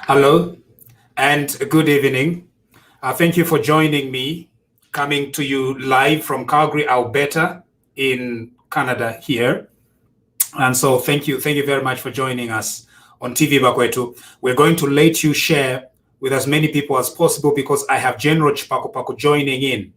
Hello and good evening. Thank you for joining me, coming to you live from Calgary, Alberta, in Canada here. And so thank you very much for joining us on TV Bakwetu. We're going to let you share with as many people as possible because I have General Chipaku joining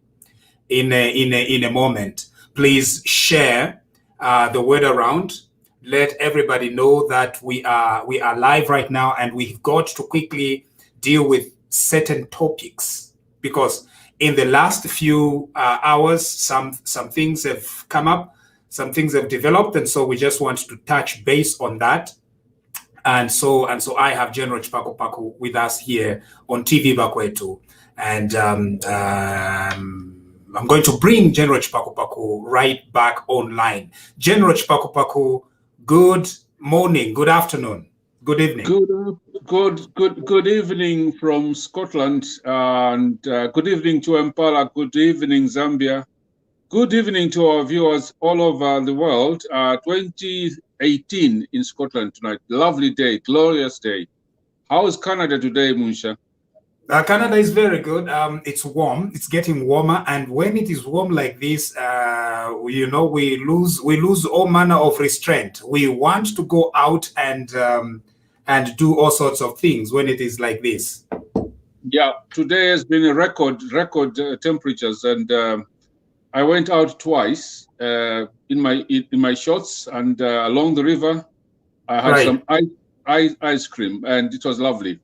in a moment. Please share the word around. Let everybody know that we are live right now, and we've got to quickly deal with certain topics because in the last few hours, some things have come up, some things have developed, and so we just want to touch base on that. And so I have General Chipaku with us here on TV Bakwetu, and I'm going to bring General Chipaku right back online. General Chipaku, good morning, good afternoon, good evening. Good evening from Scotland, and good evening to Impala. Good evening, Zambia. Good evening to our viewers all over the world. 2018 in Scotland tonight. Lovely day, glorious day. How is Canada today, Munsha? Canada is very good. It's warm. It's getting warmer, and when it is warm like this, we lose all manner of restraint. We want to go out and do all sorts of things when it is like this. Yeah, today has been a record temperatures, and I went out twice in my shorts and along the river. I had some ice cream, and it was lovely.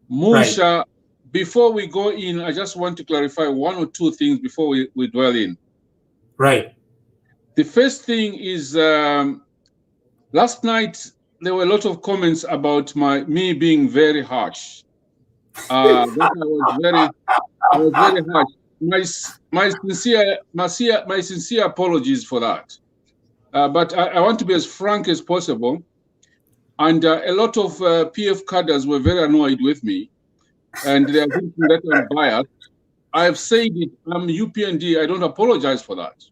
Musha. Right. Before we go in, I just want to clarify one or two things before we dwell in. Right. The first thing is last night there were a lot of comments about me being very harsh. That I was very harsh. My sincere apologies for that. But I want to be as frank as possible. And a lot of PF cadres were very annoyed with me. And they are thinking that I'm biased. I've said it. I'm UPND. I don't apologize for that.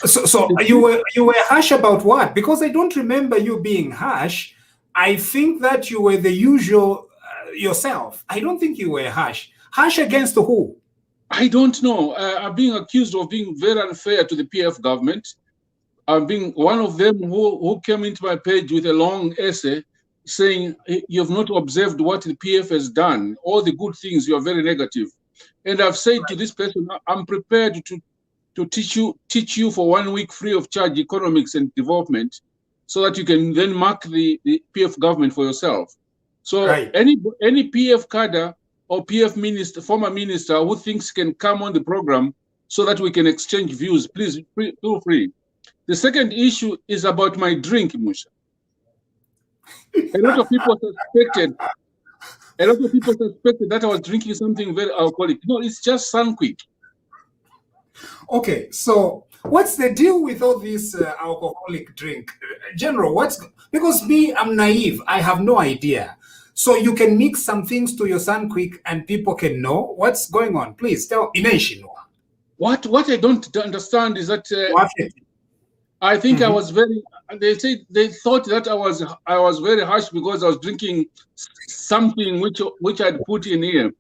So you were harsh about what? Because I don't remember you being harsh. I think that you were the usual yourself. I don't think you were harsh. Harsh against who? I don't know. I'm being accused of being very unfair to the PF government. I'm being one of them who came into my page with a long essay saying you've not observed what the PF has done, all the good things. You're very negative. And I've said to this person, I'm prepared to teach you for 1 week free of charge economics and development, so that you can then mark the PF government for yourself. So any PF cadre or PF minister, former minister who thinks can come on the program so that we can exchange views, please feel free. The second issue is about my drink, Musha. A lot of people suspected that I was drinking something very alcoholic. No, it's just Sunquick. Okay, so what's the deal with all this alcoholic drink? General, because I'm naive. I have no idea. So you can mix some things to your Sunquick and people can know what's going on. Please tell Inenshinwa. What I don't understand is that I think I was very. They thought that I was very harsh because I was drinking something which I'd put in here.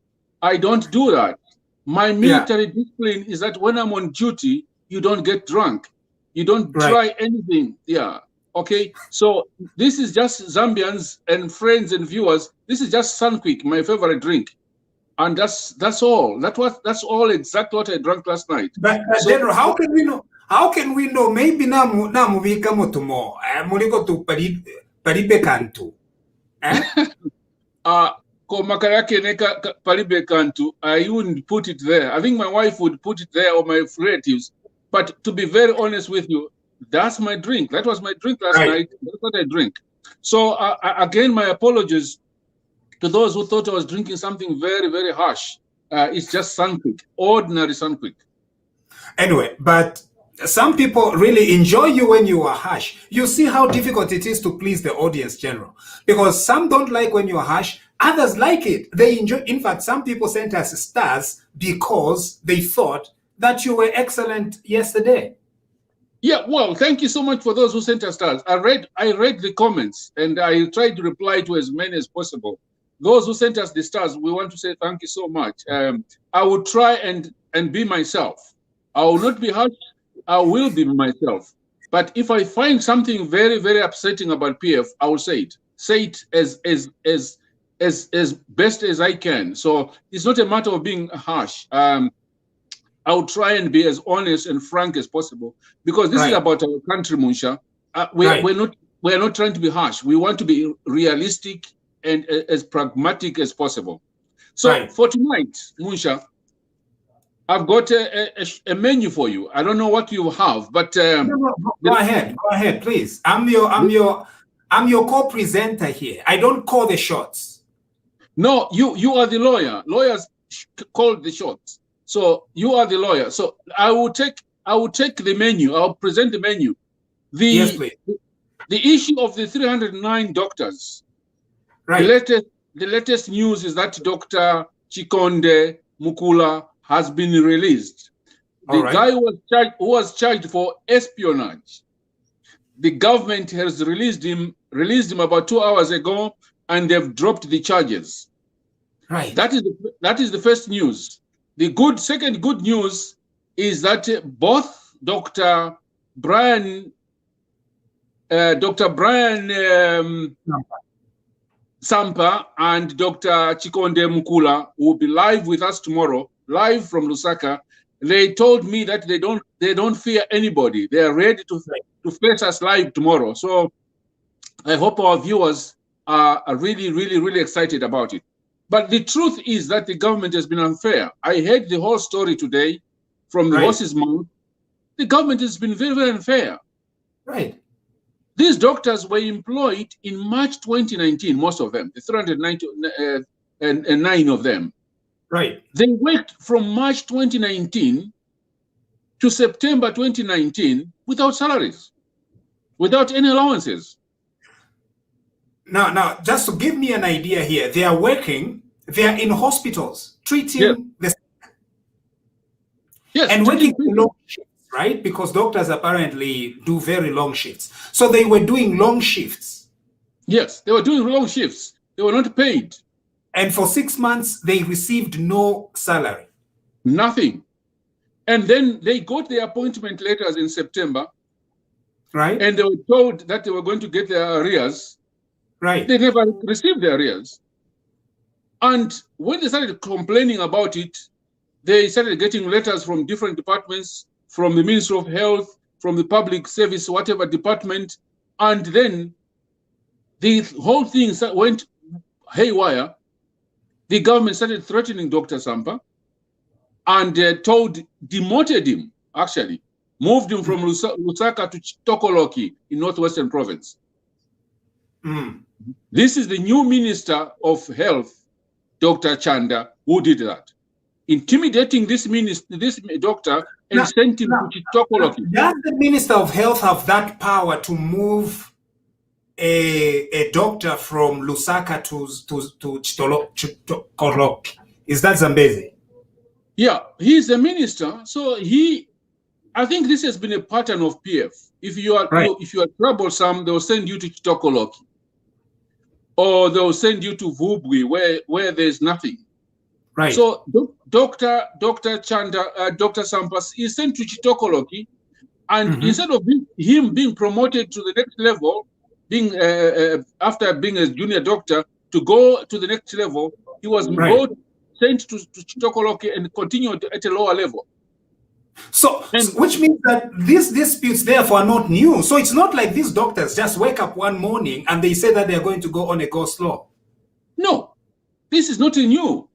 I don't do that. My military discipline is that when I'm on duty, you don't get drunk. You don't try anything. Yeah. Okay. So this is just Zambians and friends and viewers. This is just Sunquick, my favorite drink, and that's all. That's all exactly what I drank last night. But General, how can we know? How can we know? Maybe namuvika mutumo muliko tu paribe kantu. Makarake neka paribe kantu. I wouldn't put it there. I think my wife would put it there, or my relatives. But to be very honest with you, that's my drink. That was my drink last night. That's what I drink. So again, my apologies to those who thought I was drinking something very, very harsh. It's just Sunquick, ordinary Sunquick. Anyway, but some people really enjoy you when you are harsh. You see how difficult it is to please the audience, General. Because some don't like when you're harsh. Others like it. They enjoy. In fact, some people sent us stars because they thought that you were excellent yesterday. Yeah, well, thank you so much for those who sent us stars. I read the comments and I tried to reply to as many as possible. those who sent us the stars, we want to say thank you so much. I will try and be myself. I will not be harsh. I will be myself. But if I find something very, very upsetting about PF, I will say it. Say it as best as I can. So it's not a matter of being harsh. I will try and be as honest and frank as possible, because this is about our country, Munsha. We're not trying to be harsh. We want to be realistic and as pragmatic as possible. So for tonight, Munsha, I've got a menu for you. I don't know what you have, but go ahead, please. I'm your co-presenter here. I don't call the shots. No, you are the lawyer. Lawyers call the shots. So you are the lawyer. So I will take the menu. I'll present the menu. Yes, please. The issue of the 309 doctors. Right. The latest news is that Dr. Chikonde Mukula has been released. The guy who was charged for espionage. The government has released him about 2 hours ago, and they've dropped the charges. Right. That is the first news. The second good news is that both Dr. Brian Sampa and Dr. Chikonde Mukula will be live with us tomorrow, live from Lusaka. They told me that they don't fear anybody. They are ready to face us live tomorrow. So I hope our viewers are really, really, really excited about it. But the truth is that the government has been unfair. I heard the whole story today from the horse's mouth. The government has been very, very unfair. Right. These doctors were employed in March 2019, most of them, the 309 of them. Right. They worked from March 2019 to September 2019 without salaries, without any allowances. Now, just to give me an idea here, they are in hospitals, treating the sick. Yes. And working long shifts, right? Because doctors apparently do very long shifts. So they were doing long shifts. Yes, they were doing long shifts. They were not paid. And for 6 months, they received no salary. Nothing. And then they got their appointment letters in September. Right. And they were told that they were going to get their arrears. Right. They never received their arrears. And when they started complaining about it, they started getting letters from different departments, from the Ministry of Health, from the Public Service, whatever department. And then the whole thing went haywire. The government started threatening Dr. Sampa and demoted him, actually, moved him from Lusaka to Tokoloki in Northwestern Province. Mm. This is the new Minister of Health, Dr. Chanda, who did that, intimidating this doctor and sent him to Tokoloki. Does the Minister of Health have that power to move a doctor from Lusaka to Tokoloki? Is that Zambezi? Yeah, he's a minister, so I think this has been a pattern of PF. If you are troublesome, they will send you to Tokoloki, or they will send you to Vubwi, where there's nothing. Right. So Dr. Sampas is sent to Chitokoloki, and instead of him being promoted to the next level, after being a junior doctor, to go to the next level, he was sent to Chitokoloki and continued at a lower level. So which means that these disputes therefore are not new. So it's not like these doctors just wake up one morning and they say that they're going to go on a go slow. No, this is not new.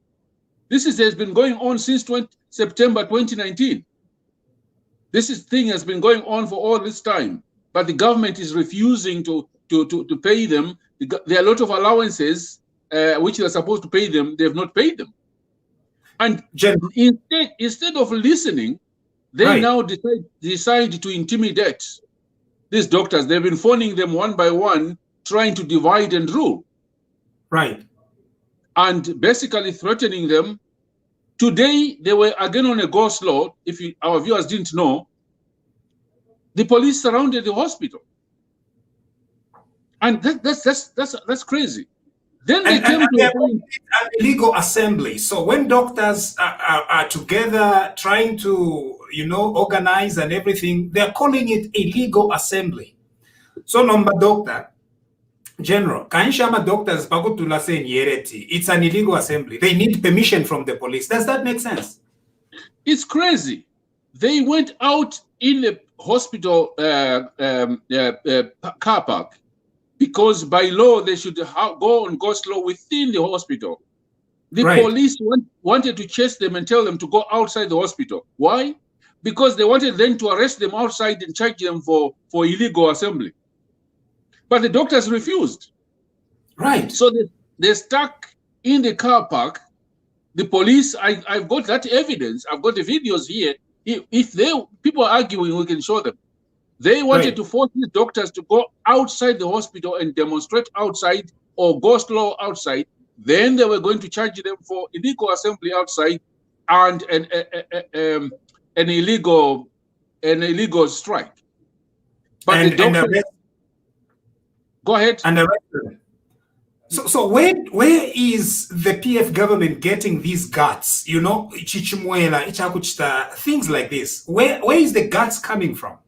This has been going on since September 2019. This thing has been going on for all this time, but the government is refusing to pay them. There are a lot of allowances which they're supposed to pay them. They have not paid them. And instead of listening, they now decide to intimidate these doctors. They've been phoning them one by one, trying to divide and rule. Right. And basically threatening them. Today, they were again on a go slow. If our viewers didn't know, the police surrounded the hospital. And that's crazy. Then they came to they're a point. an illegal assembly. So when doctors are together trying to, organize and everything, they're calling it a legal assembly. So number doctor, General, Kainshama doctors Pagutula saying Yereti, it's an illegal assembly. They need permission from the police. Does that make sense? It's crazy. They went out in the hospital car park because by law they should go slow within the hospital. The police wanted to chase them and tell them to go outside the hospital. Why? Because they wanted them to arrest them outside and charge them for illegal assembly. But the doctors refused. Right. So they're stuck in the car park. The police, I've got that evidence. I've got the videos here. If people are arguing, we can show them. They wanted to force the doctors to go outside the hospital and demonstrate outside or go slow outside. Then they were going to charge them for illegal assembly outside and an illegal strike. But the doctors, go ahead. And arrested. So where is the PF government getting these guts? Chichimwela, Ichakuchita, things like this. Where is the guts coming from?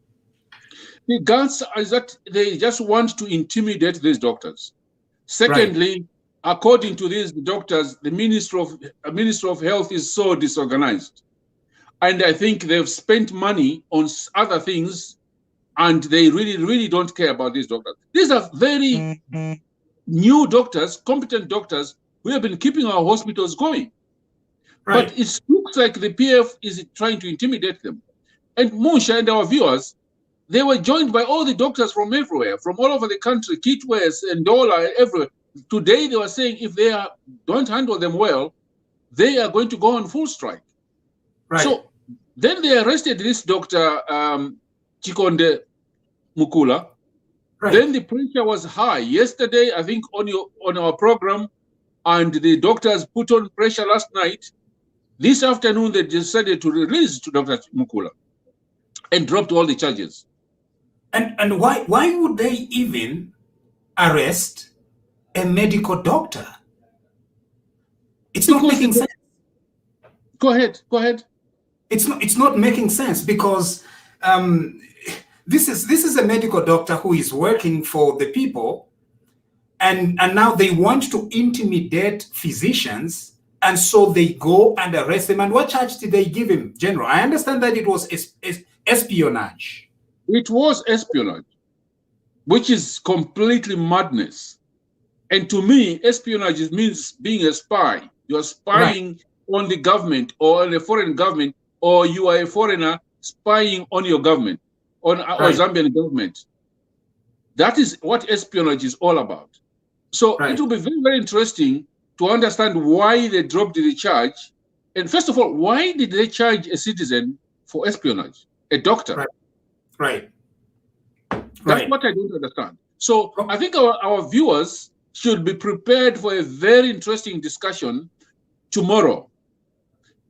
The guts is that they just want to intimidate these doctors. Secondly, according to these doctors, the Minister of Health is so disorganized. And I think they've spent money on other things and they really, really don't care about these doctors. These are very new doctors, competent doctors, who have been keeping our hospitals going. But it looks like the PF is trying to intimidate them. And Musha and our viewers, they were joined by all the doctors from everywhere, from all over the country, Kitwes and Dola, everywhere. Today they were saying if they don't handle them well, they are going to go on full strike. So then they arrested this Dr. Chikonde Mukula. Then the pressure was high. Yesterday, I think on our program, and the doctors put on pressure last night. This afternoon, they decided to release to Dr. Mukula and dropped all the charges. And why would they even arrest a medical doctor? It's not making sense. Go ahead. It's not making sense because this is a medical doctor who is working for the people, and now they want to intimidate physicians, and so they go and arrest him. And what charge did they give him, General? I understand that it was espionage. It was espionage, which is completely madness. And to me, espionage means being a spy. You're spying on the government or on a foreign government, or you are a foreigner spying on your government, on our Zambian government. That is what espionage is all about. So it will be very, very interesting to understand why they dropped the charge. And first of all, why did they charge a citizen for espionage, a doctor? That's what I don't understand. So I think our viewers should be prepared for a very interesting discussion tomorrow.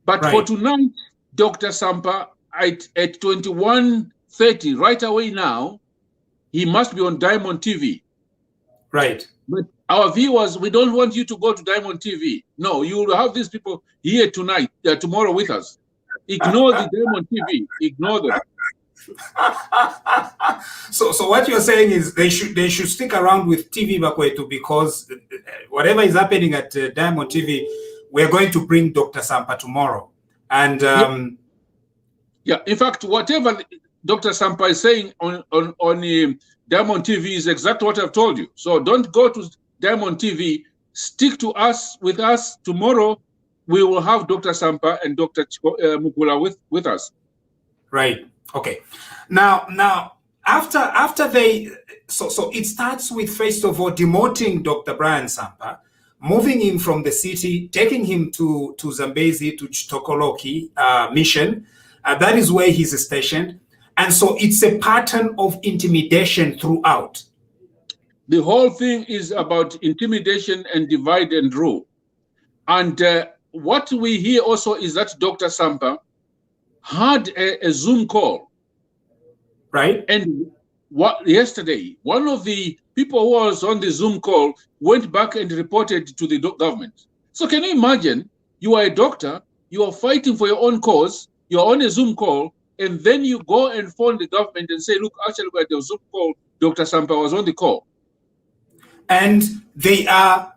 But for tonight, Dr. Sampa, at 21:30, right away now, he must be on Diamond TV. But our viewers, we don't want you to go to Diamond TV. No, you will have these people here tonight, tomorrow with us. Ignore the Diamond TV. Ignore them. So what you're saying is they should stick around with TV Bakwetu, because whatever is happening at Diamond TV, we're going to bring Dr. Sampa tomorrow. And in fact, whatever Dr. Sampa is saying on Diamond TV is exactly what I've told you. So don't go to Diamond TV. Stick to us, with us. Tomorrow, we will have Dr. Sampa and Dr. Mukula with us. Okay. Now, after they, so it starts with, first of all, demoting Dr. Brian Sampa, moving him from the city, taking him to Zambezi, to Chitokoloki mission. That is where he's stationed. And so it's a pattern of intimidation throughout. The whole thing is about intimidation and divide and rule. And what we hear also is that Dr. Sampa had a Zoom call. And yesterday, one of the people who was on the Zoom call went back and reported to the government. So can you imagine, you are a doctor, you are fighting for your own cause, you are on a Zoom call, and then you go and phone the government and say, look, actually, by the Zoom call, Dr. Sampa was on the call. And they are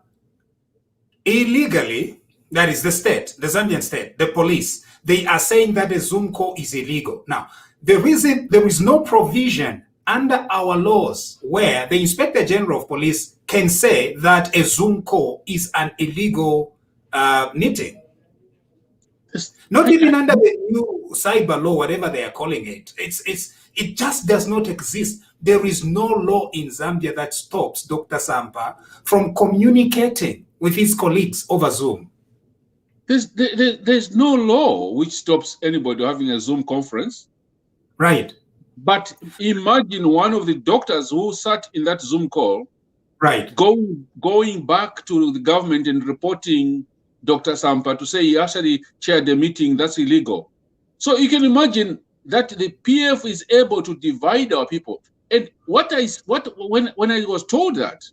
illegally, that is the state, the Zambian state, the police, they are saying that the Zoom call is illegal. Now, there is no provision under our laws where the Inspector General of Police can say that a Zoom call is an illegal meeting. Not even under the new cyber law, whatever they are calling it. It just does not exist. There is no law in Zambia that stops Dr. Sampa from communicating with his colleagues over Zoom. There's no law which stops anybody having a Zoom conference. Right. But imagine one of the doctors who sat in that Zoom call, right, going back to the government and reporting Dr. Sampa to say he actually chaired the meeting. That's illegal. So you can imagine that the PF is able to divide our people. And when I was told that,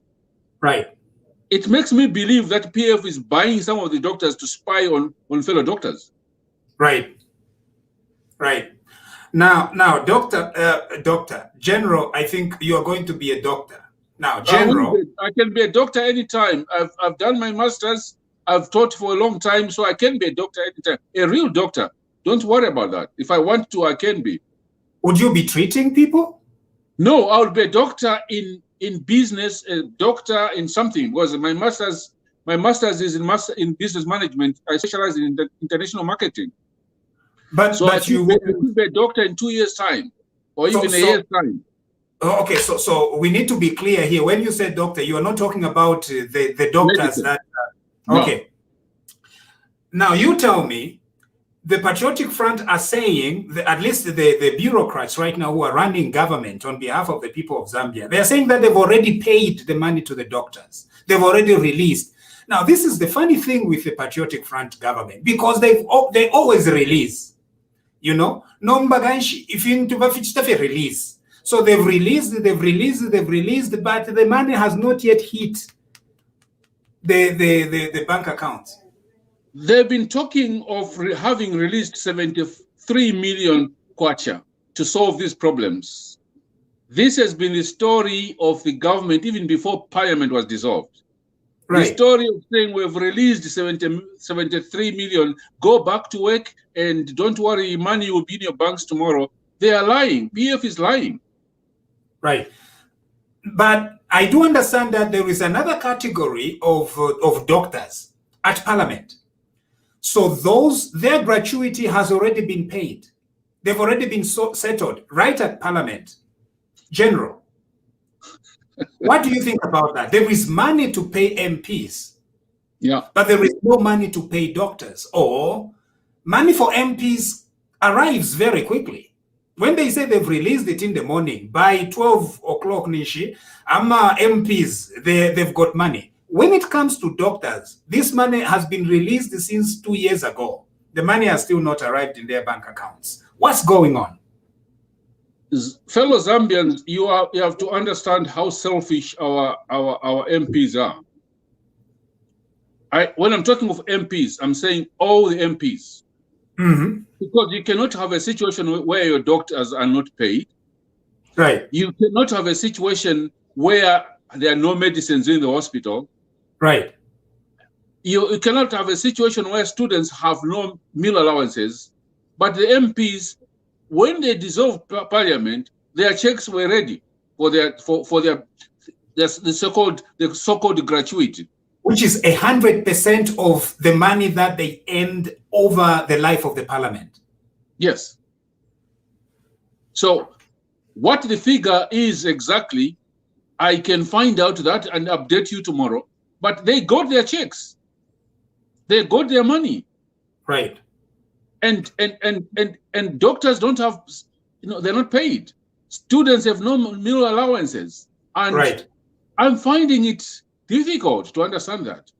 right, it makes me believe that PF is buying some of the doctors to spy on fellow doctors. Right. Right. Now, Doctor General, I think you are going to be a doctor. Now, General, I can be a doctor anytime. I've done my master's. I've taught for a long time, so I can be a doctor anytime. A real doctor. Don't worry about that. If I want to, I can be. Would you be treating people? No, I would be a doctor in business, a doctor in something. Because my master's is in business management. I specialize in international marketing. But you could be a doctor in 2 years' time, or even a year's time. Okay, so we need to be clear here. When you say doctor, you are not talking about the doctors medicine. That. Okay. No. Now you tell me, the Patriotic Front are saying, at least the bureaucrats right now who are running government on behalf of the people of Zambia, they are saying that they've already paid the money to the doctors. They've already released. Now, this is the funny thing with the Patriotic Front government, because they always release. You know, no mbaganshi if you release. So they've released, but the money has not yet hit the bank accounts. They've been talking of having released 73 million kwacha to solve these problems. This has been the story of the government even before Parliament was dissolved. Right. The story of saying we've released 73 million, go back to work and don't worry, money will be in your banks tomorrow. They are lying. PF is lying. Right. But I do understand that there is another category of doctors at Parliament. So their gratuity has already been paid. They've already been settled right at Parliament. General. What do you think about that? There is money to pay MPs, but there is no money to pay doctors, or money for MPs arrives very quickly. When they say they've released it in the morning, by 12 o'clock, Nishi, MPs, they've got money. When it comes to doctors, this money has been released since 2 years ago. The money has still not arrived in their bank accounts. What's going on? Fellow Zambians, you have to understand how selfish our MPs are. When I'm talking of MPs, I'm saying all the MPs. Mm-hmm. Because you cannot have a situation where your doctors are not paid. Right. You cannot have a situation where there are no medicines in the hospital. Right. You cannot have a situation where students have no meal allowances, but the MPs, when they dissolved Parliament, their checks were ready for the so-called gratuity, which is 100% of the money that they earned over the life of the Parliament. Yes. So, what the figure is exactly, I can find out that and update you tomorrow. But they got their checks, they got their money, right? And doctors don't have, they're not paid. Students have no meal allowances, and right. I'm finding it difficult to understand that.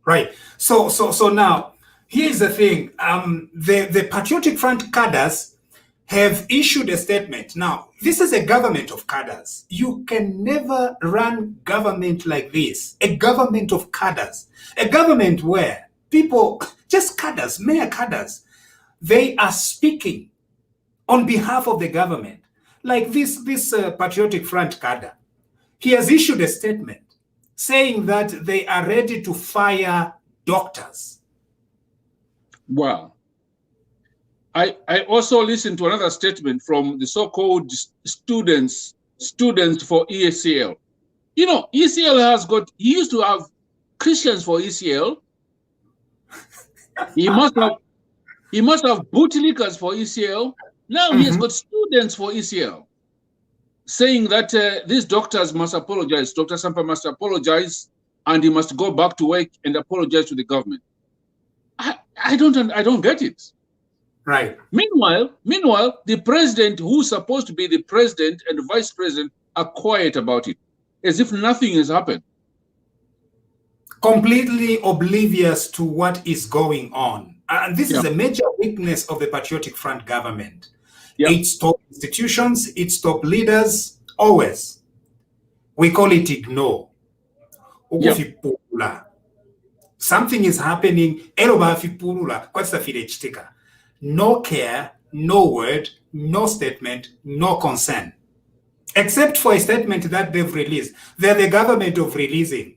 Right. So now here's the thing. The Patriotic Front cadres have issued a statement. Now, this is a government of cadres. You can never run government like this. A government of cadres. A government where people, just cadres, mere cadres, they are speaking on behalf of the government. Like this Patriotic Front cadre. He has issued a statement saying that they are ready to fire doctors. Wow. I also listened to another statement from the so-called students for ECL. You know, ECL he used to have Christians for ECL. He must have bootlickers for ECL. Now he has got students for ECL, saying that these doctors must apologize. Dr. Sampa must apologize, and he must go back to work and apologize to the government. I don't get it. Right. Meanwhile, the president, who's supposed to be the president and the vice president, are quiet about it, as if nothing has happened. Completely oblivious to what is going on. And this is a major weakness of the Patriotic Front government. Its top institutions, its top leaders, always. We call it ignore. Something is happening. No care, no word, no statement, no concern. Except for a statement that they've released. They're the government of releasing.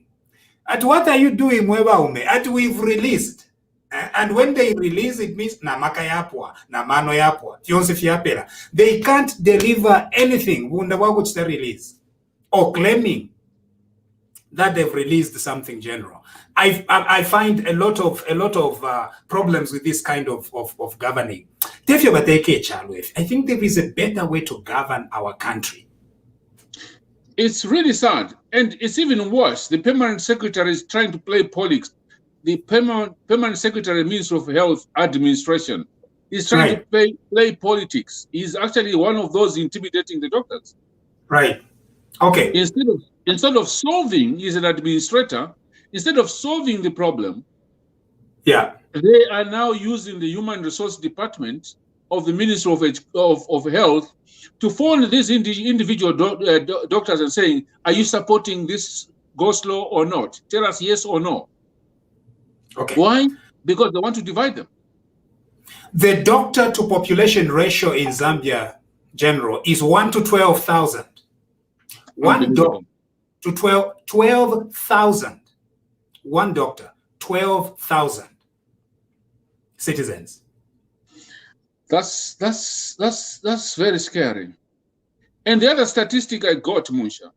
At what are you doing, Mwebaume? At we've released. And when they release, it means na maka yapwa, na mano yapwa, fionse fiapela. They can't deliver anything which they release, or claiming that they've released something general. I find a lot of problems with this kind of governing. I think there is a better way to govern our country. It's really sad, and it's even worse. The permanent secretary is trying to play politics. The permanent secretary, Minister of Health Administration, is trying to play politics. He's actually one of those intimidating the doctors. Right. Okay. Instead of solving, he's an administrator. Instead of solving the problem, they are now using the Human Resource Department of the Ministry of Health to phone these individual doctors and saying, "Are you supporting this go-slow or not? Tell us yes or no." Okay. Why? Because they want to divide them. The doctor-to-population ratio in Zambia, General, is 1 to 12,000. 1 doctor to 12,000. 1 doctor, 12,000 citizens. That's very scary. And the other statistic I got, Munsha,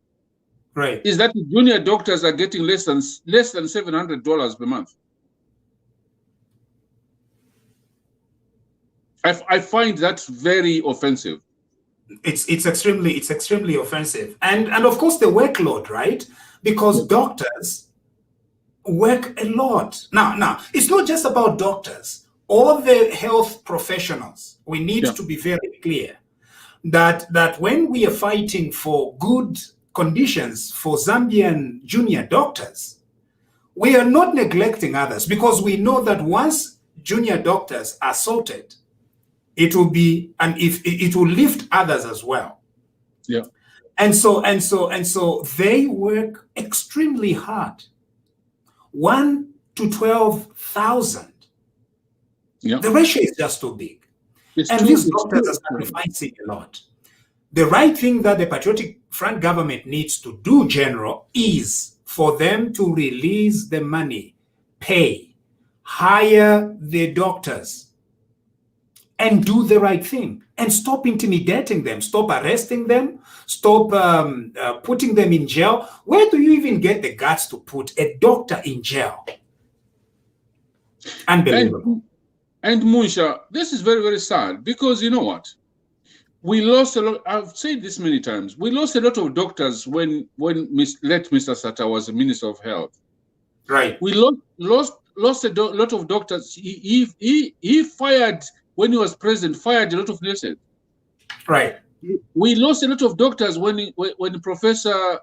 is that junior doctors are getting less than $700 per month. I find that very offensive. It's extremely offensive, and of course the workload, right? Because doctors work a lot. Now it's not just about doctors. All the health professionals, we need to be very clear that when we are fighting for good conditions for Zambian junior doctors, we are not neglecting others, because we know that once junior doctors are sorted, it will be, and if it will lift others as well. Yeah. And so they work extremely hard. 1 to 12,000. Yeah. The ratio is just too big. And these doctors are sacrificing a lot. The right thing that the Patriotic Front government needs to do, General, is for them to release the money, pay, hire the doctors, and do the right thing, and stop intimidating them, stop arresting them, stop putting them in jail. Where do you even get the guts to put a doctor in jail? Unbelievable. And Munsha, this is very, very sad, because you know what? We lost a lot. I've said this many times. We lost a lot of doctors when late Mr. Sata was the Minister of Health. Right. We lost a lot of doctors. He fired, when he was president, fired a lot of nurses. Right. We lost a lot of doctors when Professor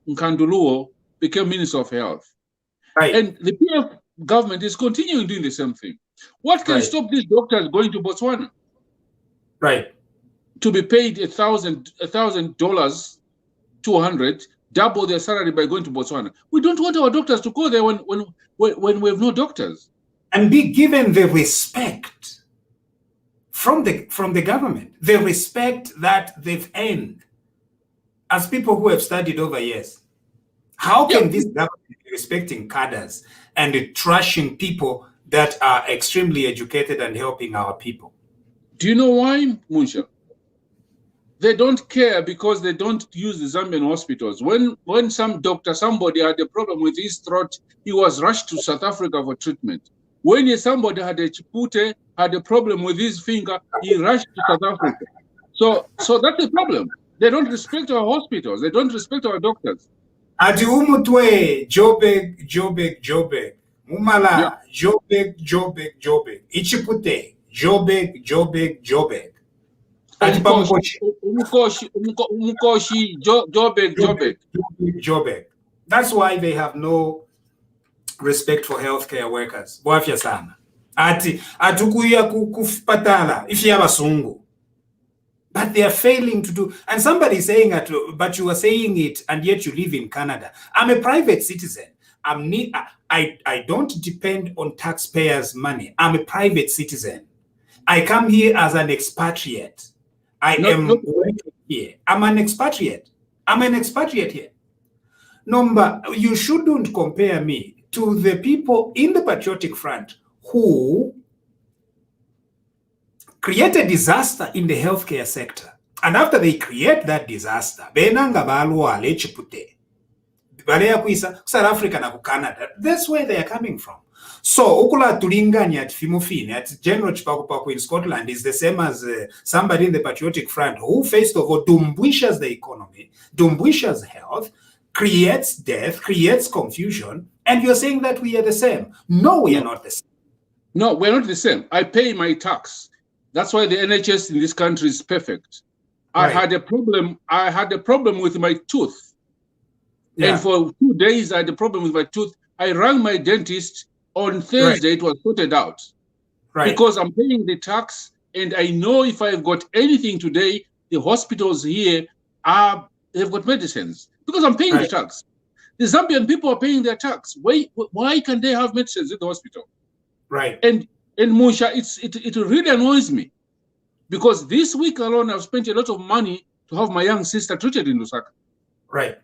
Nkanduluo became Minister of Health. Right. And the PF government is continuing doing the same thing. What can stop these doctors going to Botswana? Right. to be paid $1,000, 200, double their salary by going to Botswana. We don't want our doctors to go there when we have no doctors. And be given the respect from the government, the respect that they've earned as people who have studied over years. How can this government be respecting cadres and trashing people that are extremely educated and helping our people? Do you know why, Munsha? They don't care because they don't use the Zambian hospitals. When somebody had a problem with his throat, he was rushed to South Africa for treatment. When somebody had a chipute, had a problem with his finger, he rushed to South Africa. So that's the problem. They don't respect our hospitals. They don't respect our doctors. Ati umutwe Joburg. Mumala Joburg. Ichipute Joburg. Ati Umukoshi, Joburg. That's why they have no respect for healthcare workers. Bwafya sana. Ati atukuya kupatala ifya basungu. But they are failing to do. And somebody is saying that, but you are saying it, and yet you live in Canada. I'm a private citizen. I don't depend on taxpayers' money. I'm a private citizen. I come here as an expatriate. I am working here. I'm an expatriate. Here. Number, you shouldn't compare me to the people in the Patriotic Front who create a disaster in the healthcare sector. And after they create that disaster, benanga balwa lechipute. Balea kuisa South Africa na Canada. That's where they are coming from. So ukula tulinganya at Fimofine at General Chipakupaku in Scotland is the same as somebody in the Patriotic Front who first of all dumbwishes the economy, dumbwishes health, creates death, creates confusion, and you're saying that we are the same. No, we are not the same. No, we're not the same. I pay my tax. That's why the NHS in this country is perfect. Right. I had a problem with my tooth. Yeah. And for 2 days, I had a problem with my tooth. I rang my dentist on Thursday. It was sorted out. Right. Because I'm paying the tax, and I know if I've got anything today, the hospitals here they've got medicines. Because I'm paying the tax. The Zambian people are paying their tax. Why can they have medicines in the hospital? Right. And Musha, it really annoys me, because this week alone I've spent a lot of money to have my young sister treated in Lusaka. Right.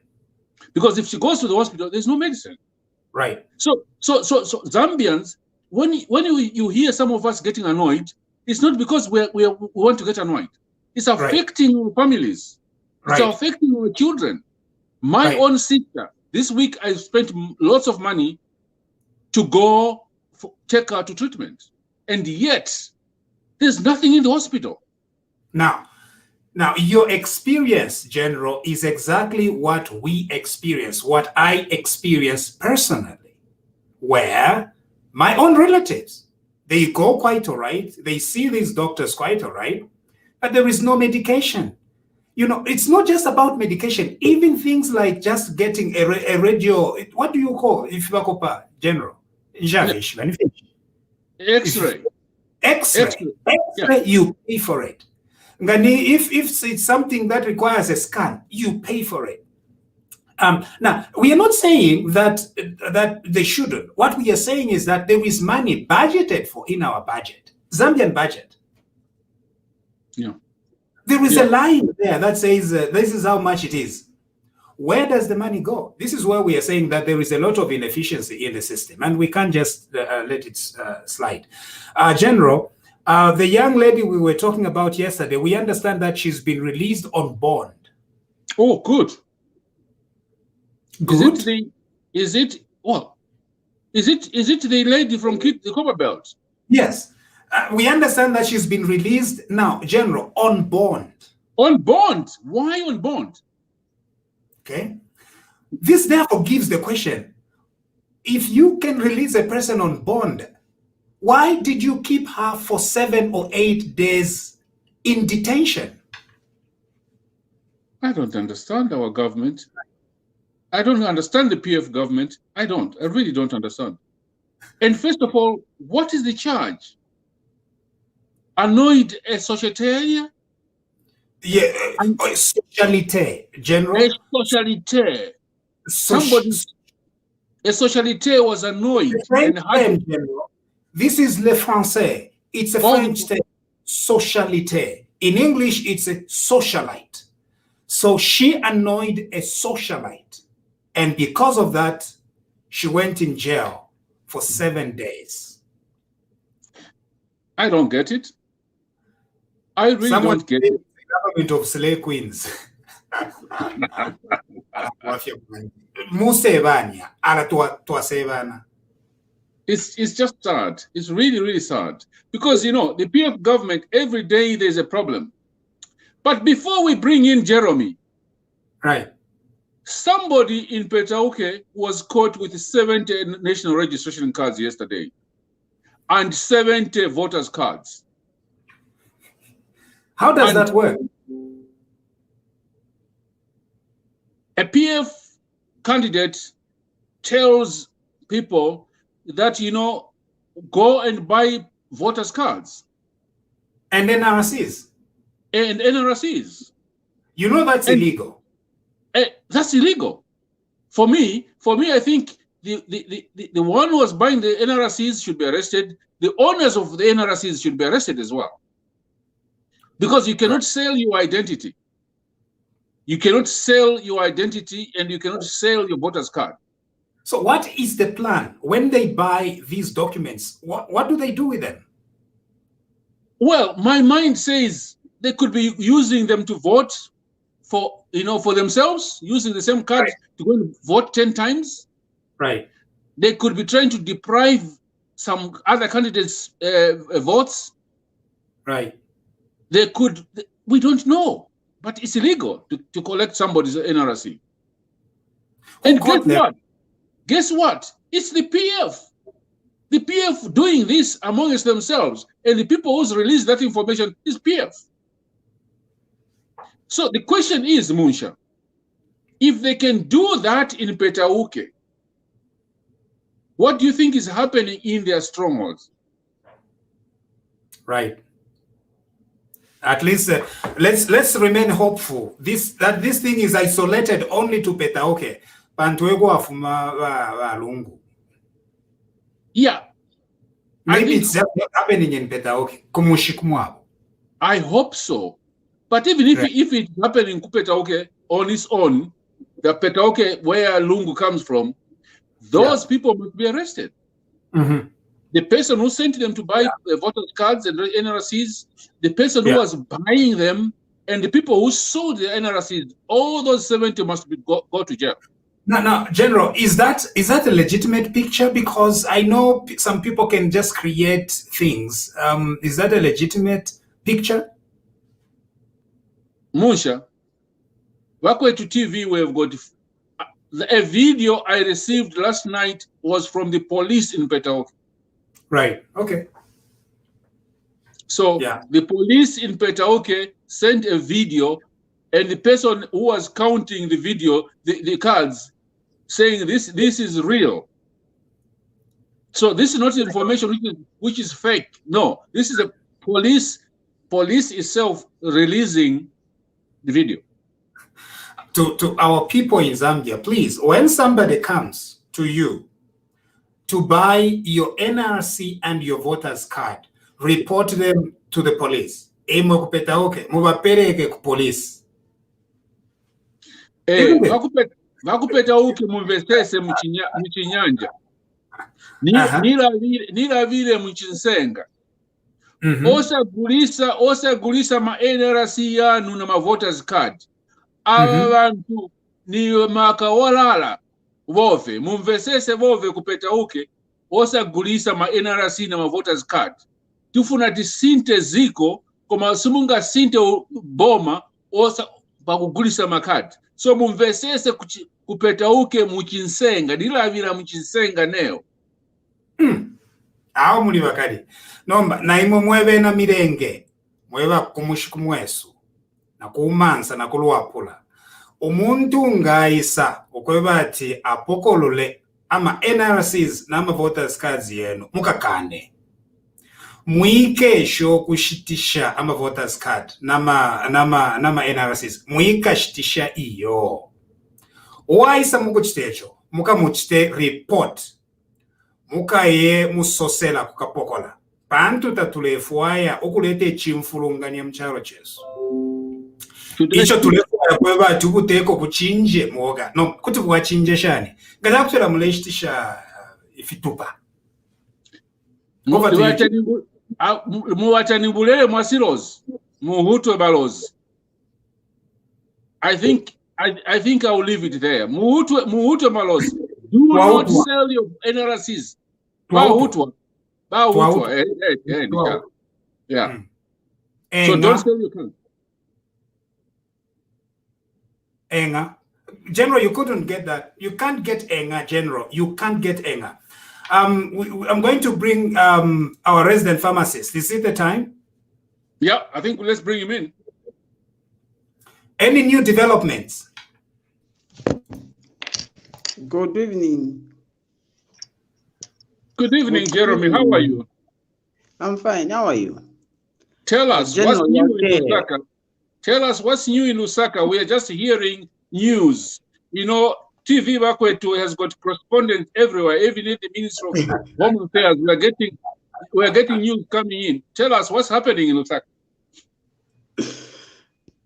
Because if she goes to the hospital, there's no medicine. Right. So Zambians, when you hear some of us getting annoyed, it's not because we want to get annoyed. It's affecting families. It's affecting our children. My own sister, this week I spent lots of money to go take her to treatment. And yet, there's nothing in the hospital. Now, your experience, General, is exactly what we experience, what I experience personally, where my own relatives, they go quite all right. They see these doctors quite all right, but there is no medication. You know, it's not just about medication. Even things like just getting a radio, what do you call if General? X-ray. X-ray, you pay for it. If it's something that requires a scan, you pay for it. Now, we are not saying that they shouldn't. What we are saying is that there is money budgeted for in our budget, Zambian budget. Yeah. There is a line there that says this is how much it is. Where does the money go? This is where we are saying that there is a lot of inefficiency in the system, and we can't just let it slide. General, the young lady we were talking about yesterday, we understand that she's been released on bond. Oh, good. Good. Is it the lady from the Copperbelt? Yes. We understand that she's been released now, General, on bond. On bond? Why on bond? Okay. This therefore gives the question, if you can release a person on bond, why did you keep her for 7 or 8 days in detention? I don't understand our government. I don't understand the PF government. I really don't understand. And first of all, what is the charge? annoyed a sociétaire? Yeah, socialite, general. A socialite. Somebody, a socialite was annoyed. And term, general. This is le français. It's a French term, socialite. In English, it's a socialite. So she annoyed a socialite. And because of that, she went in jail for 7 days. I don't get it. I really don't get it. The government of slave queens. It's just sad. It's really, really sad. Because, you know, the PF government, every day there's a problem. But before we bring in Jeremy, right, somebody in Petauke was caught with 70 national registration cards yesterday and 70 voters' cards. How does that work? A PF candidate tells people that, you know, go and buy voters' cards. And NRCs. And NRCs. You know that's illegal. That's illegal. For me, I think the one who was buying the NRCs should be arrested. The owners of the NRCs should be arrested as well. Because you cannot sell your identity. You cannot sell your identity and you cannot sell your voter's card. So what is the plan? When they buy these documents, what do they do with them? Well, my mind says they could be using them to vote for, you know, for themselves, using the same card to go and vote 10 times. Right. They could be trying to deprive some other candidates' votes. Right. They could, we don't know, but it's illegal to collect somebody's NRC. And guess what? Guess what? It's the PF. The PF doing this amongst themselves, and the people who's released that information is PF. So the question is, Munsha, if they can do that in Petauke, what do you think is happening in their strongholds? Right. At least let's remain hopeful. This thing is isolated only to Petauke. Yeah. Maybe it's just not happening in Petauke. I hope so. But even if it's happening in Petauke on its own, the Petauke where Lungu comes from, those people must be arrested. Mm-hmm. The person who sent them to buy the voters' cards and the NRCs, the person who was buying them, and the people who sold the NRCs, all those 70 must be go to jail. Now, General, is that a legitimate picture? Because I know some people can just create things. Is that a legitimate picture? Munsha, Wakwe to TV, we've got a video I received last night was from the police in Petauke. Right. Okay. So the police in Petauke sent a video, and the person who was counting the video, the cards, saying this is real. So this is not information which is fake. No, this is a police itself releasing the video. To our people in Zambia, please, when somebody comes to you to buy your NRC and your voter's card, report them to the police. Police. Vakupetauke mumvesese muchinyanja. Nilavile muchinsenga. Osagulisa ma NRC yanu na ma voters card. Abantu ni makawalala vove. Mumvesese vove kupetauke. Osagulisa ma NRC na ma voters card. Tufuna tisinte ziko koma sumunga sinte boma osa bakugulisa ma card. So mumvesese kupetauke muchinsenga. Nilavila muchinsenga neo. Aho muri bakari nomba naimwe mwebe na mirenge mweba kumushikumwesu na kumansa na kulwapula umuntu ngayisa okweba ati apokolule ama NRCs na ama voters cards yenu mukakane mwikesho kushitisha ama voters card nama NRCs mwikashitisha iyo waisa mukuchitecho mukamuchite report mukaye musosela kukapokola bantu tatulefuaya okulete chimfulunganya mcharo chesu icho tulefuaya kweba tukuteko kuchinje mwoga no kuti kuwachinje shani ngaza kutela muleshitisha ifitupa muwachani bulele mwasilos muhutwe balozi. I think I will leave it there. Muhutwe balozi. Do not sell your NRCs. Yeah. So don't sell your car. Enga. General, you couldn't get that. You can't get Enga, General. You can't get Enga. I'm going to bring our resident pharmacist. Is it the time? Yeah, I think let's bring him in. Any new developments? Good evening. Good evening, Jeremy. How are you? I'm fine. How are you? Tell us what's new in Lusaka. Tell us what's new in Lusaka. We are just hearing news. You know, TV Bakwetu has got correspondents everywhere, even in the Ministry of Home Affairs. We are getting news coming in. Tell us what's happening in Lusaka.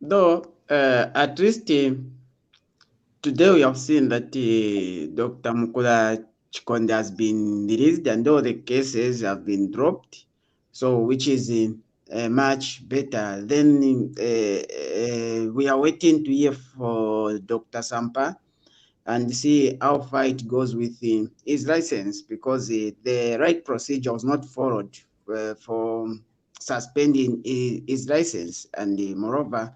Though, at least today we have seen that Dr. Mukula Chikonde has been released and all the cases have been dropped, so which is much better. Then we are waiting to hear for Dr. Sampa and see how far it goes with his license, because the right procedure was not followed for suspending his license. And moreover,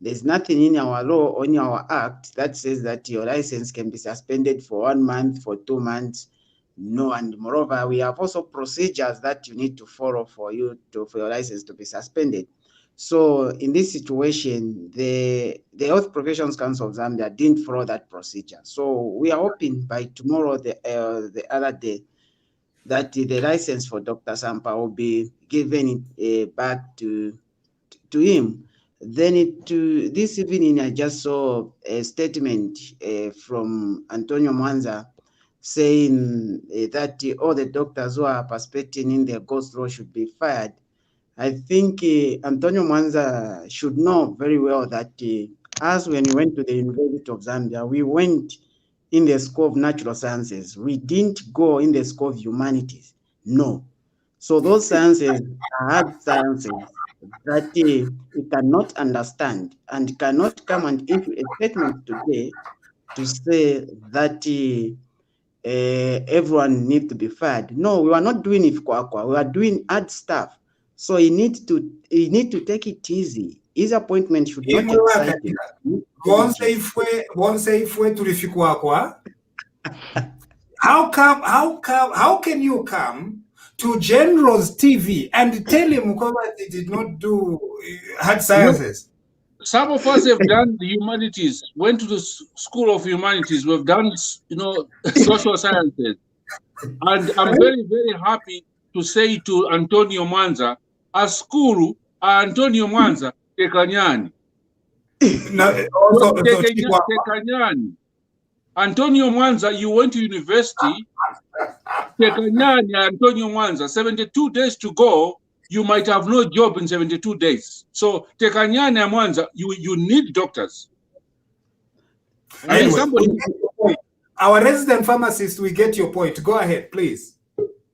there's nothing in our law or in our act that says that your license can be suspended for 1 month, for 2 months. No, and moreover, we have also procedures that you need to follow for your license to be suspended. So in this situation, the Health Professions Council of Zambia didn't follow that procedure. So we are hoping by tomorrow, the other day, that the license for Dr. Sampa will be given back to him. Then this evening, I just saw a statement from Antonio Mwanza saying that all the doctors who are participating in the ghost law should be fired. I think Antonio Mwanza should know very well that as when we went to the University of Zambia, we went in the school of natural sciences. We didn't go in the school of humanities. No. So those sciences are hard sciences that he cannot understand and cannot come and issue a statement today to say that everyone needs to be fired. No, we are not doing it kwa. We are doing hard stuff. So he need to take it easy. His appointment should not excite him. How can you come to General's TV and tell him they did not do hard sciences? Some of us have done the humanities, went to the School of Humanities. We've done, social sciences. And I'm very, very happy to say to Antonio Mwanza, a school, Antonio Mwanza, Tekanyani. Tekanyani. Antonio Mwanza, you went to university. Tekanyani, Antonio Mwanza, 72 days to go. You might have no job in 72 days. So Tekanyani and Mwanza, you need doctors. Anyway, our resident pharmacist, we get your point. Go ahead, please.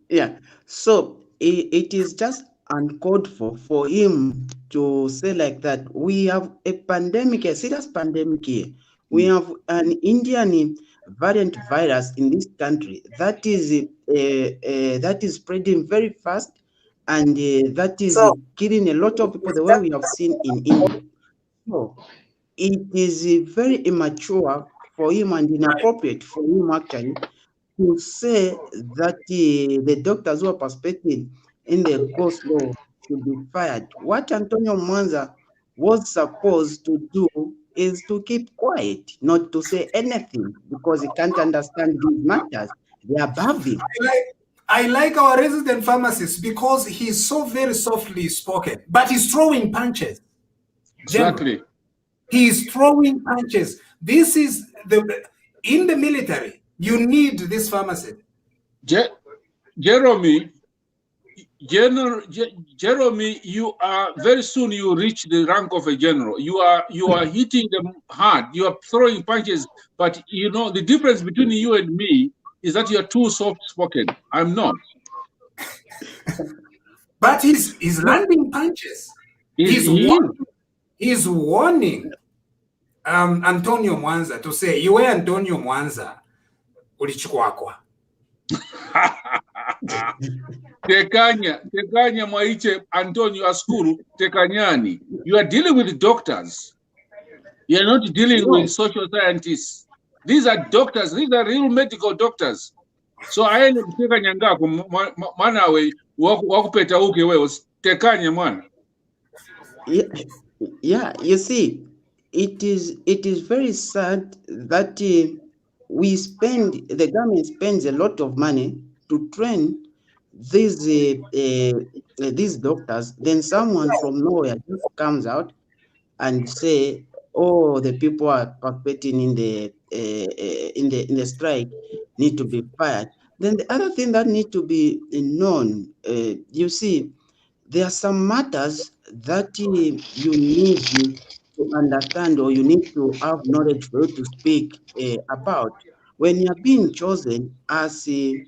Yeah. So it is just uncalled for him to say like that. We have a pandemic, a serious pandemic here. We have an Indian variant virus in this country that is spreading very fast, and that is killing a lot of people the way we have seen in India. So it is very immature for him and inappropriate for him actually to say that the doctors who are participating in the ghost law should be fired. What Antonio Mwanza was supposed to do is to keep quiet, not to say anything, because he can't understand these matters. They are above him. I like our resident pharmacist because he's so very softly spoken, but he's throwing punches. Exactly. He's throwing punches. This is in the military, you need this pharmacist. Jeremy, Jeremy, you are very soon you reach the rank of a general. You are hitting them hard. You are throwing punches, but you know the difference between you and me is that you are too soft-spoken. I'm not. But he's landing punches. He's warning Antonio Mwanza to say, you were Antonio Mwanza, ulichikwakwa. Tekanya mwaiche Antonio Askuru tekanyani. You are dealing with doctors. You are not dealing with social scientists. These are doctors. These are real medical doctors. So I am tekanya ngako manawe wakupeta uke wewe tekanya mwana. Yeah, you see, it is very sad that the government spends a lot of money to train these doctors. Then someone from nowhere just comes out and say, "Oh, the people are participating in the strike need to be fired." Then the other thing that need to be known, you see, there are some matters that you need to understand or you need to have knowledge for you to speak about. When you are being chosen as a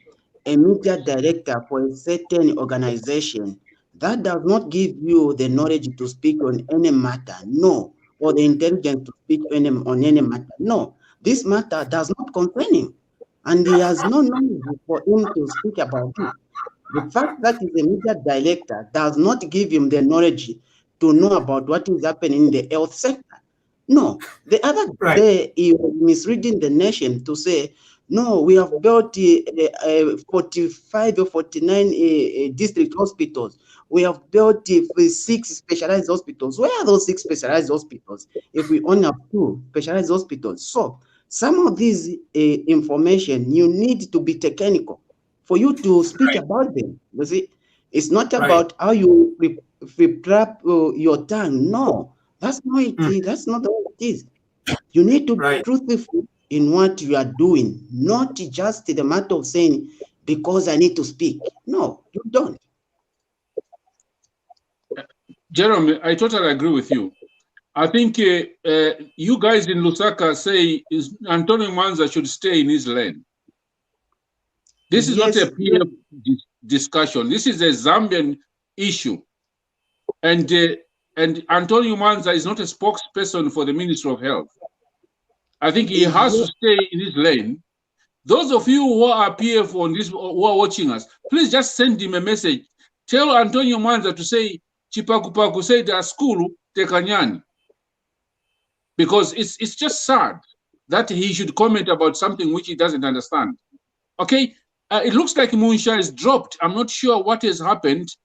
media director for a certain organization, that does not give you the knowledge to speak on any matter, no, or the intelligence to speak on any matter, no. This matter does not concern him, and he has no knowledge for him to speak about it. The fact that he's a media director does not give him the knowledge to know about what is happening in the health sector. No, the other day he was misreading the nation to say, no, we have built 45 or 49 district hospitals. We have built 6 specialized hospitals. Where are those 6 specialized hospitals if we only have 2 specialized hospitals? So some of these information, you need to be technical for you to speak about them. You see, it's not about how you prep your tongue. No, that's not it. That's not the way it is. You need to be truthful in what you are doing, not just the matter of saying, because I need to speak. No, you don't. Jeremy, I totally agree with you. I think you guys in Lusaka say Antonio Mwanza should stay in his lane. This is not a peer discussion. This is a Zambian issue. And Antonio Mwanza is not a spokesperson for the Ministry of Health. I think he has to stay in his lane. Those of you who are PF on this, who are watching us, please just send him a message. Tell Antonio Mwanza to say, Chipakupaku say the school tekanyani. Because it's just sad that he should comment about something which he doesn't understand. Okay, it looks like Munsha is dropped. I'm not sure what has happened.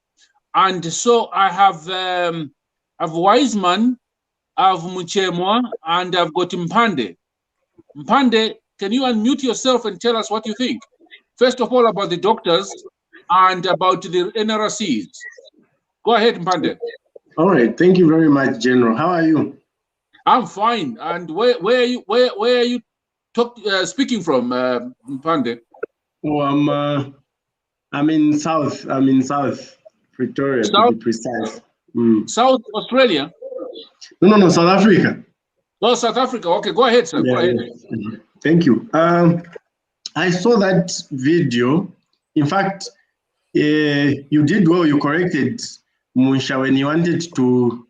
And so I have Wiseman, I have Muchemwa, and I've got Mpande. Mpande, can you unmute yourself and tell us what you think? First of all, about the doctors and about the NRCs. Go ahead, Mpande. All right, thank you very much, General. How are you? I'm fine. And where are you speaking from, Mpande? Oh, I'm in South. I'm in South Pretoria, to be precise. South Australia? No, South Africa. Oh, South Africa. Okay, go ahead, sir. Yeah, go ahead. Yeah. Thank you. I saw that video. In fact, you did well. You corrected Munsha when he wanted to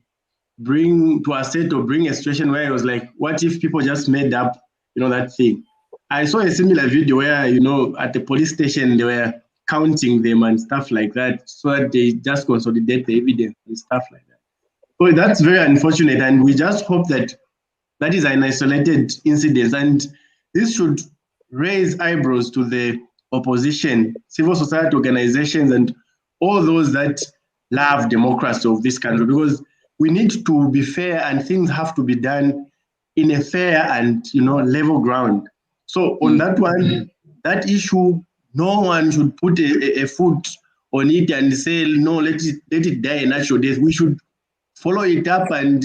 bring a situation where it was like, what if people just made up, that thing? I saw a similar video where, at the police station, they were counting them and stuff like that, so that they just consolidate the evidence and stuff like that. So that's very unfortunate, and we just hope that that is an isolated incident, and this should raise eyebrows to the opposition, civil society organizations, and all those that love democracy of this country, because we need to be fair and things have to be done in a fair and level ground. So on that one, that issue no one should put a foot on it and say, no, let it die a natural death. We should follow it up and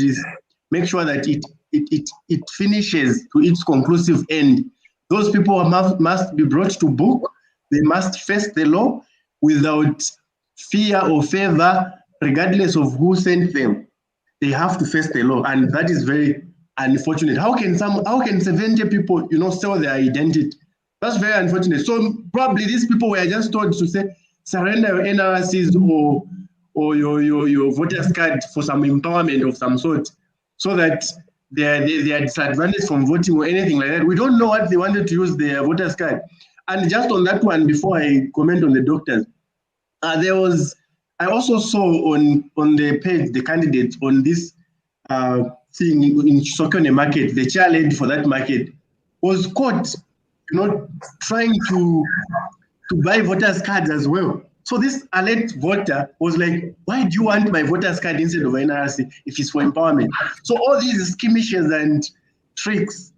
make sure that it finishes to its conclusive end. Those people must be brought to book. They must face the law without fear or favor, regardless of who sent them. They have to face the law, and that is very unfortunate. How can 70 people, sell their identity? That's very unfortunate. So probably these people were just told to say, surrender your NRCs or your voter's card for some empowerment of some sort, so that they are disadvantaged from voting or anything like that. We don't know what they wanted to use their voter's card. And just on that one, before I comment on the doctors, I also saw on the page, the candidate on this thing in Sokone market, the chair lady for that market was caught, trying to buy voters cards as well. So this alert voter was like, why do you want my voter's card instead of NRC if it's for empowerment? So all these skirmishes and tricks,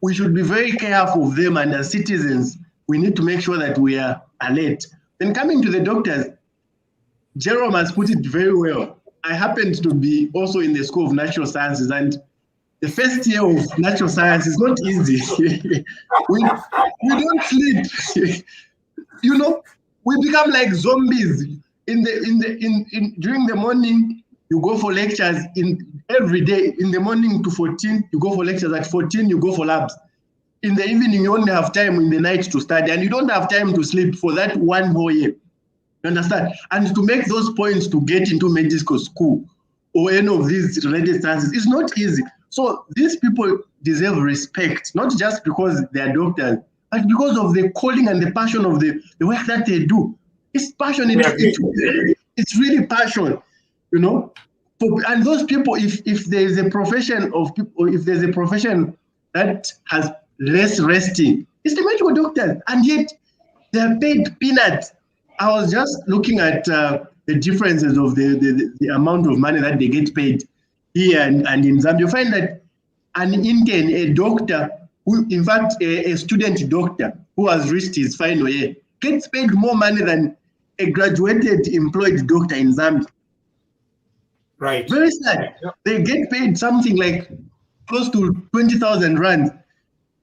we should be very careful of them, and as citizens, we need to make sure that we are alert. Then coming to the doctors, Jerome has put it very well. I happened to be also in the School of Natural Sciences, and the first year of natural science is not easy. we don't sleep. We become like zombies. During the morning, you go for lectures every day. In the morning to 14, you go for lectures. At 14, you go for labs. In the evening, you only have time in the night to study, and you don't have time to sleep for that one whole year. You understand? And to make those points to get into medical school or any of these related sciences, it's not easy. So these people deserve respect, not just because they are doctors, but because of the calling and the passion of the work that they do. It's passion. It's really passion, And those people, if there is a profession of people, if there's a profession that has less resting, it's the medical doctors, and yet they're paid peanuts. I was just looking at the differences of the amount of money that they get paid here and in Zambia. You find that an intern, a doctor, who, in fact, a student doctor who has reached his final year, gets paid more money than a graduated employed doctor in Zambia. Right. Very sad. They get paid something like close to 20,000 rand.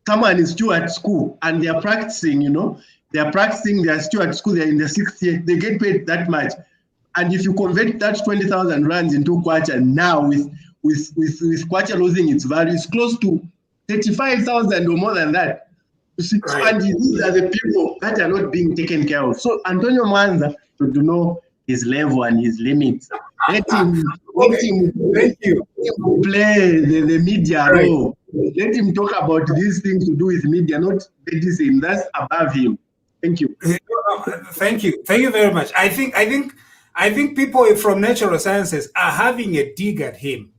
Someone is still at school and they are practicing, they're still at school, they're in the 6th year, they get paid that much. And if you convert that 20,000 rands into kwacha now, with kwacha losing its value, it's close to 35,000 or more than that. You see, right. And these are the people that are not being taken care of. So Antonio Mwanza should know his level and his limits. Let him play the media role. Let him talk about these things to do with media, not medicine. That's above him. Thank you. Thank you. Thank you very much. I think people from natural sciences are having a dig at him,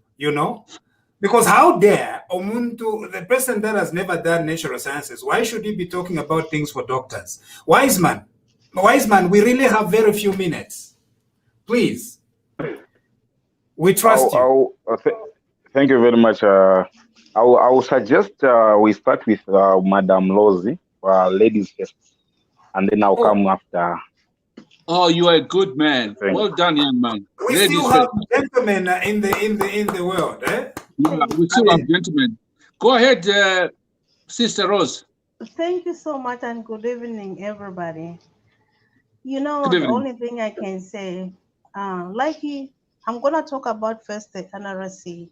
because how dare Omuntu, the person that has never done natural sciences, why should he be talking about things for doctors? Wiseman, we really have very few minutes. Please. We trust you. Thank you very much. I will suggest we start with Madam Lozi, ladies first, and then I'll come after. Oh, you are a good man. Well done, young man. We still have gentlemen in the world, eh? Yeah, we still have gentlemen. Go ahead, Sister Rose. Thank you so much, and good evening, everybody. The only thing I can say, I'm going to talk about first the NRC,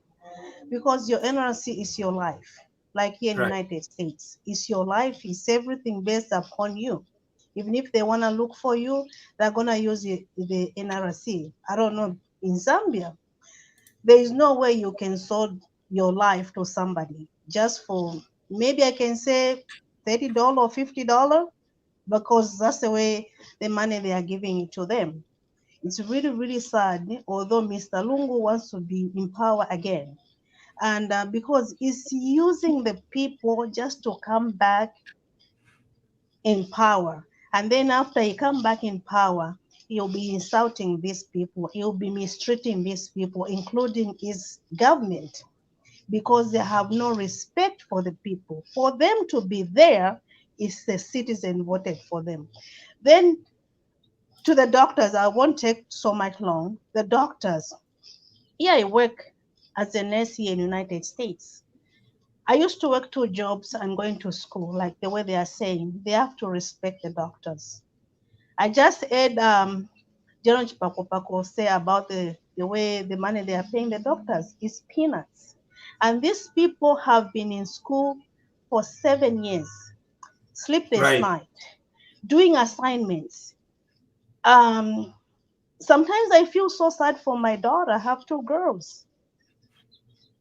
because your NRC is your life. Like here in the United States, it's your life, it's everything based upon you. Even if they want to look for you, they're going to use the NRC. I don't know, in Zambia, there is no way you can sold your life to somebody just for, maybe I can say $30 or $50, because that's the way the money they are giving it to them. It's really, really sad, although Mr. Lungu wants to be in power again. And because he's using the people just to come back in power. And then after he come back in power, he'll be insulting these people. He'll be mistreating these people, including his government, because they have no respect for the people. For them to be there, is the citizen voted for them. Then to the doctors, I won't take so much long. The doctors, here I work as a nurse here in the United States. I used to work 2 jobs and going to school, like the way they are saying, they have to respect the doctors. I just heard General Chipakopako say about the way the money they are paying the doctors is peanuts. And these people have been in school for 7 years, sleepless night, doing assignments. Sometimes I feel so sad for my daughter. I have 2 girls.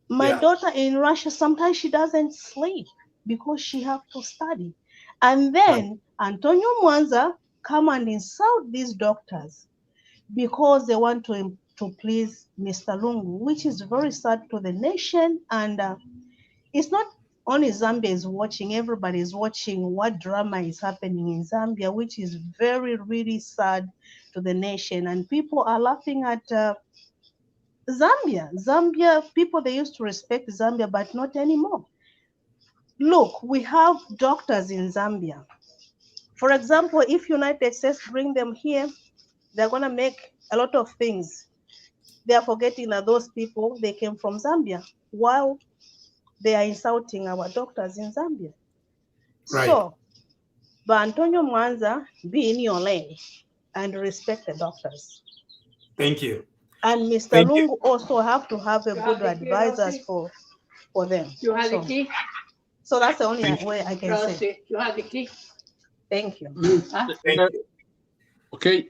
My daughter in Russia, sometimes she doesn't sleep because she have to study. And then Antonio Mwanza come and insult these doctors because they want to please Mr. Lungu, which is very sad to the nation. And it's not only Zambia is watching, everybody is watching what drama is happening in Zambia, which is very, really sad to the nation. And people are laughing at Zambia, people, they used to respect Zambia, but not anymore. Look, we have doctors in Zambia. For example, if United States bring them here, they're going to make a lot of things. They are forgetting that those people, they came from Zambia, while they are insulting our doctors in Zambia. So, but Antonio Mwanza, be in your lane and respect the doctors. Thank you. And Mr. Lungu also have to have a good advisors for them. You have the key? So that's the only way I can say. You have the key? Thank you. Thank you. Okay.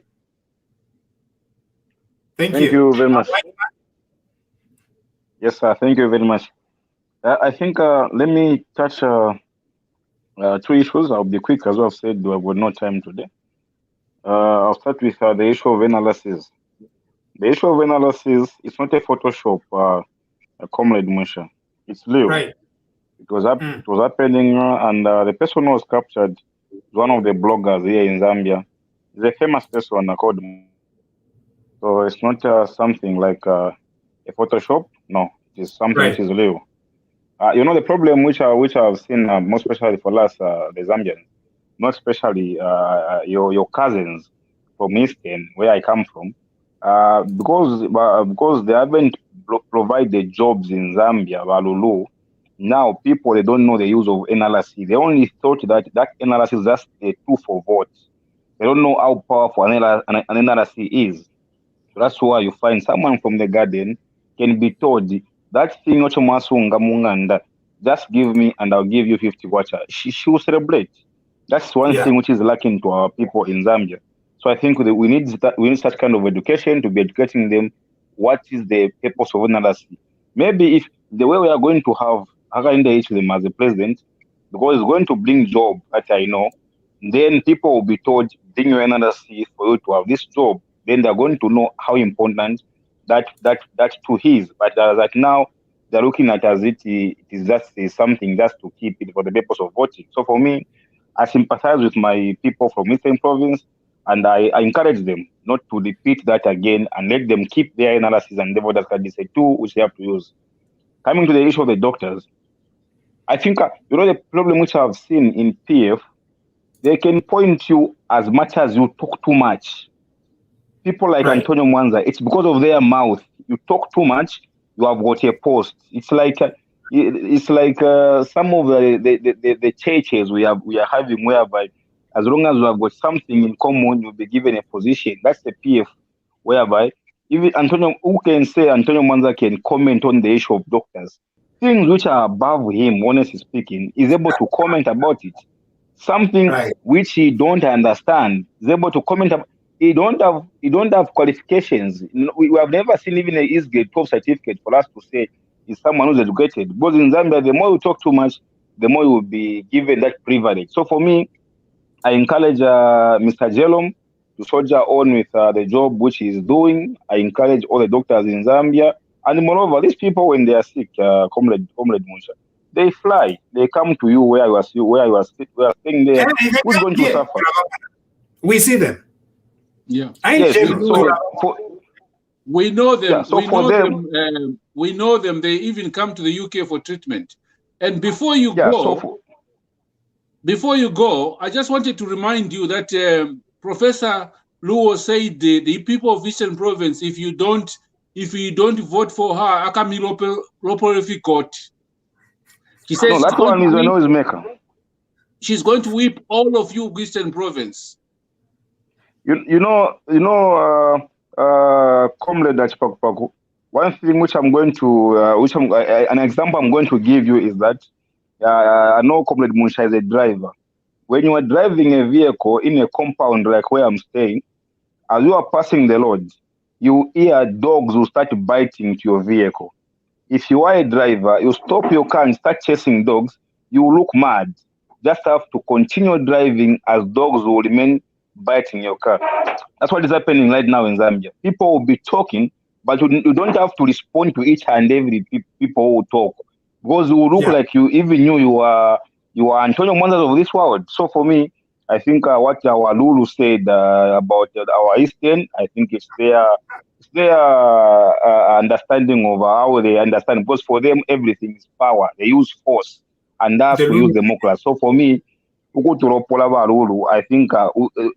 Thank you very much. Yes, sir. Thank you very much. I think let me touch 2 issues. I'll be quick, as I've said. We have got no time today. I'll start with the issue of analysis. The issue of analysis is not a Photoshop, Comrade Musha. It's real. It was happening, and the person who was captured is one of the bloggers here in Zambia. He's a famous person called. So it's not something like a Photoshop. No, it is something which is real. The problem which I've seen, most especially for us, the Zambians, not especially your cousins from Eastern, where I come from, because they haven't provided jobs in Zambia, Valulu. Now people, they don't know the use of analysis. They only thought that analysis is just a tool for votes. They don't know how powerful an analysis is. So that's why you find someone from the garden can be told that thing just give me and I'll give you 50 kwacha. She will celebrate. That's one thing which is lacking to our people in Zambia. So I think we need such kind of education to be educating them what is the purpose of analysis. Maybe if the way we are going to have Hakainde them as the president, because it's going to bring job, that I know, then people will be told, bring your analysis for you to have this job. Then they're going to know how important that to is. But like now, they're looking at as it is just something just to keep it for the purpose of voting. So for me, I sympathize with my people from Eastern Province, and I encourage them not to repeat that again and let them keep their analysis and the voters card is a tool which they have to use. Coming to the issue of the doctors, I think the problem which I've seen in PF, they can point you as much as you talk too much. People like Antonio Mwanza, it's because of their mouth. You talk too much, you have got a post. It's like some of the churches we are having, whereby as long as you have got something in common, you'll be given a position. That's the PF, whereby even Antonio Mwanza can comment on the issue of doctors. Things which are above him, honestly speaking, is able to comment about it. Something which he don't understand, is able to comment about. He don't have qualifications. We have never seen even a East Grade 12 certificate for us to say is someone who's educated. Because in Zambia, the more you talk too much, the more you will be given that privilege. So for me, I encourage Mr. Jelom to soldier on with the job which he's doing. I encourage all the doctors in Zambia. And moreover, these people, when they are sick, Comrade Musha, they fly. They come to you where you are staying there. Who's going to suffer? We see them. Yeah. We know them. We know them. They even come to the UK for treatment. And before you go, before you go, I just wanted to remind you that Professor Luo said the people of Eastern Province, if you don't vote for her, Akami court. She says no, that one is a noisemaker. She's going to whip all of you, Eastern Province. You know, Comrade Paku, one thing which I'm going to, an example I'm going to give you is that I know Comrade Munsha is a driver. When you are driving a vehicle in a compound like where I'm staying, as you are passing the road, you hear dogs will start biting to your vehicle. If you are a driver, you stop your car and start chasing dogs, you look mad. Just have to continue driving as dogs will remain biting your car. That's what is happening right now in Zambia. People will be talking, but you don't have to respond to each and every people who talk, because you will look like you even knew you are Antonio Monzas of this world. So for me, I think what our Lulu said about our Eastern, I think it's their understanding of how they understand, because for them everything is power. They use force, and that's we use democracy. So for me, I think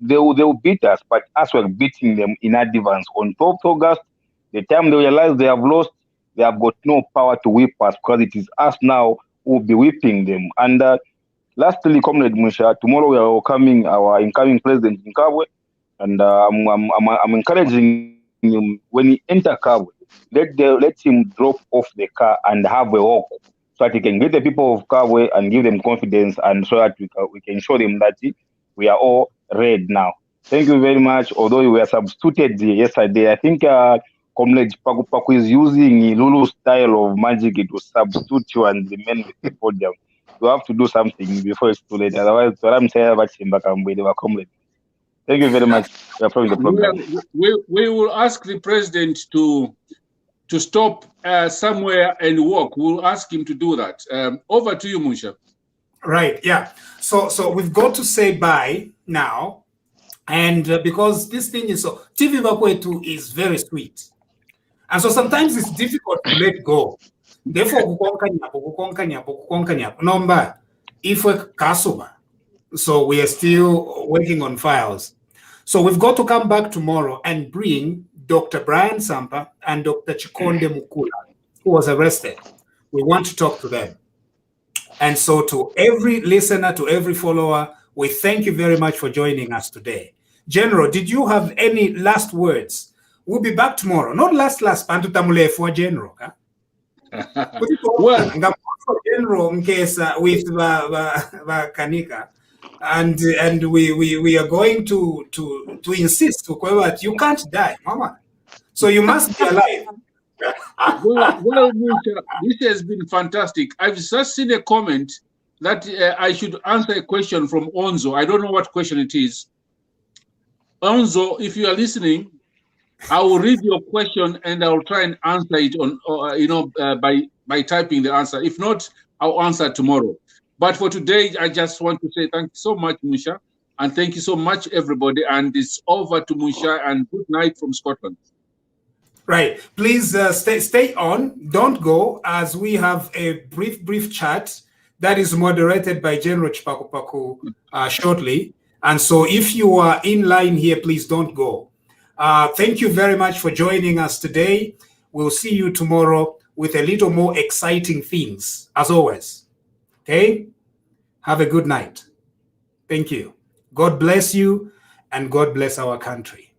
they will beat us, but us we're beating them in advance. On 12th August, the time they realize they have lost, they have got no power to whip us, because it is us now who will be whipping them. And lastly, Comrade Munsha, tomorrow we are welcoming our incoming president in Kabwe, and I'm encouraging him, when he enter Kabwe, let him drop off the car and have a walk, so that he can get the people of Kabwe and give them confidence, and so that we can show them that we are all red now. Thank you very much. Although we were substituted yesterday, I think Comrade Paku is using Lulu's style of magic to substitute you and remain with the podium. You have to do something before it's too late. Otherwise, I'm saying comrade. Thank you very much for the program. We will ask the president to stop somewhere and walk. We'll ask him to do that. Over to you, Munsha. Right. Yeah. So we've got to say bye now, and because this thing is so TV Bakwetu is very sweet, and so sometimes it's difficult to let go. Therefore, number if we're Kasuba, so we are still working on files. So we've got to come back tomorrow and bring Dr. Brian Sampa and Dr. Chikonde Mukula, who was arrested. We want to talk to them. And so to every listener, to every follower, we thank you very much for joining us today. General, did you have any last words? We'll be back tomorrow. Not last, Pantutamule for General. Huh? Well, General in case with Kanika. And we are going to insist that you can't die, Mama. So you must be alive. Well, this has been fantastic. I've just seen a comment that I should answer a question from Onzo. I don't know what question it is. Onzo, if you are listening, I will read your question and I will try and answer it on, by typing the answer. If not, I'll answer tomorrow. But for today, I just want to say thank you so much, Munsha, and thank you so much, everybody. And it's over to Munsha, and good night from Scotland. Right. Please stay on. Don't go, as we have a brief chat that is moderated by General Chipaku shortly. And so if you are in line here, please don't go. Thank you very much for joining us today. We'll see you tomorrow with a little more exciting things, as always. Okay? Have a good night. Thank you. God bless you, and God bless our country.